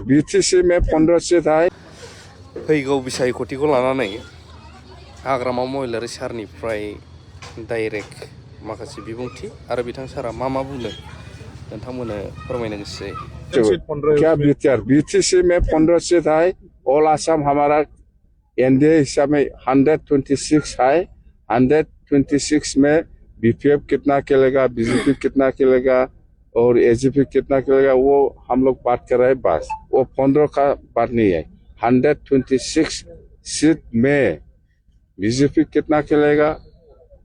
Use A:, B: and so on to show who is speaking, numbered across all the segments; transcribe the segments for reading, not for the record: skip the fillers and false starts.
A: BTC में 15 seat है
B: फैगौ बिसायख'थिखौ लानानै हाग्रामा महिलारि सारनिफ्राय डाइरेक्ट माखासे बिबुंथि आरो बिथां सारा मा बुंदों नोंथांमोननो फोरमायनो गोसो
A: क्या BTC में 15 सीट है। ऑल आसाम हमारा एनडीए हिसाब में 126 है। 126 में बीपीएफ कितना खेलेगा, बीजेपी कितना खेलेगा और एजीपी कितना खेलेगा, वो हम लोग बात कर रहे हैं। बस वो 15 का बात नहीं है। 126 सीट में बीजेपी कितना खेलेगा,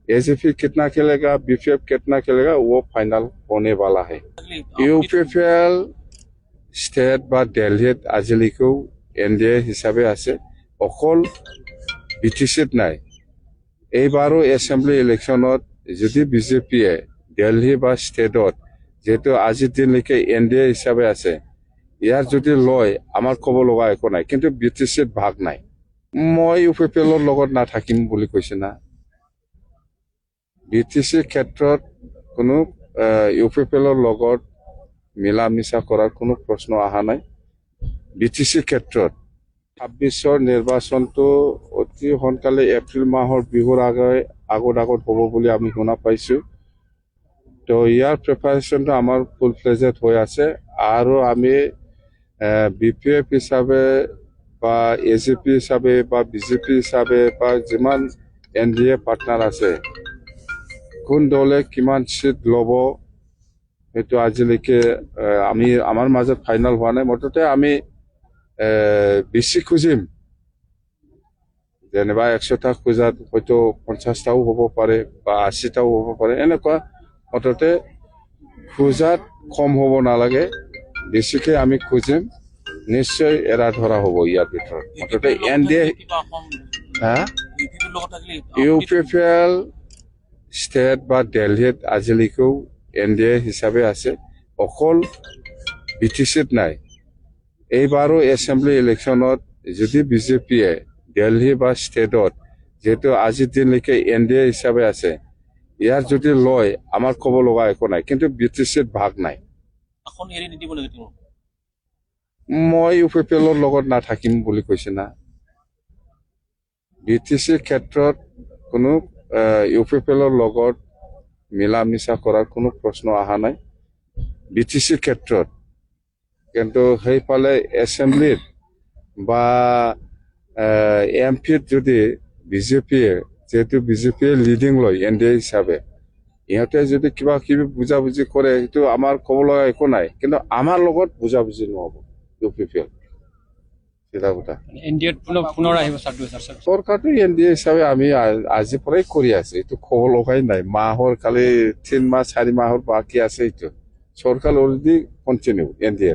A: एजीपी कितना खेलेगा, बीपीएफ कितना खेलेगा, वो फाइनल होने वाला है। यूपीपीएल स्टेट बा दिल्लीत आजिलिखौ एनडीए हिसाबै আছে অকল বিটিচিত নাই। এইবাৰো এছেম্বলি ইলেকশ্যনত যদি বিজেপিয়ে দিল্লী বা ষ্টেটত যেহেতু আজিৰ দিনলৈকে এনডিএ হিচাপে আছে, ইয়াৰ যদি লয় আমাৰ ক'ব লগা একো নাই, কিন্তু বিটিচিত ভাগ নাই। মই ইউপিপিএলৰ লগত নাথাকিম বুলি কৈছে না। বিটিচিৰ ক্ষেত্ৰত কোনো ইউপিপিএলৰ লগত মিলা মিছা কৰাৰ কোনো প্ৰশ্ন অহা নাই। বিটিচিৰ ক্ষেত্ৰত 26ৰ নিৰ্বাচনটো অতি সোনকালে এপ্ৰিল মাহৰ বিহুৰ আগত হ'ব বুলি আমি শুনা পাইছোঁ। তো ইয়াৰ প্ৰিপাৰেশ্যনটো আমাৰ ফুল ফ্লেজেড হৈ আছে আৰু আমি বিপিএফ হিচাপে বা এজিপি হিচাপে বা বিজেপি হিচাপে বা যিমান এনডিএ পাৰ্টনাৰ আছে, কোন দলে কিমান চিট ল'ব সেইটো আজিলৈকে আমাৰ মাজত ফাইনেল হোৱা নাই। মুঠতে আমি বেছি খুজিম, যেনিবা 100টা খোজাত হয়তো 50টাও হ'ব পাৰে বা 80টাও হ'ব পাৰে। এনেকুৱা মুঠতে খোজাত কম হ'ব নালাগে, বেছিকে আমি খুজিম, নিশ্চয় এৰা ধৰা হ'ব ইয়াৰ ভিতৰত। মুঠতে এনডিএ ইউপিপিএল ষ্টেট বা দিল্লীত আজিলৈকেও এনডিএ হিচাপে আছে, অকল বিটিচিত নাই। এইবাৰো এছেম্বলি ইলেকশ্যনত যদি বিজেপিয়ে দিল্লী বা ষ্টেটত যেহেতু আজিৰ দিনলৈকে এনডিএ হিচাপে আছে, ইয়াৰ যদি লয় আমাৰ ক'ব লগা একো নাই, কিন্তু বিটিচিত ভাগ নাই। মই ইউপিপিএলৰ লগত নাথাকিম বুলি কৈছে না। বিটিচিৰ ক্ষেত্ৰত কোনো ইউপিপিএলৰ লগত মিলা মিছা কৰাৰ কোনো প্ৰশ্ন অহা নাই। বিটিচিৰ ক্ষেত্ৰত কিন্তু সেইফালে এছেম্বলিত বা এমপিত যদি বিজেপিয়ে, যেহেতু বিজেপিয়ে লিডিং লয় এনডিএ হিচাপে, ইহঁতে যদি কিবা কিবি বুজাবুজি কৰে সেইটো আমাৰ ক'ব লগা একো নাই, কিন্তু আমাৰ লগত বুজাবুজি নহ'ব ইউপিপিএল। চৰকাৰটো এনডিএ হিচাপে আমি আজিৰ পৰাই কৰি আছে, এইটো ক'ব লগাই নাই। মাহৰ খালি 3 মাহ 4 মাহৰ বাকী আছে। এইটো চৰকাৰ অলৰেডি কণ্টিনিউ এনডিএ।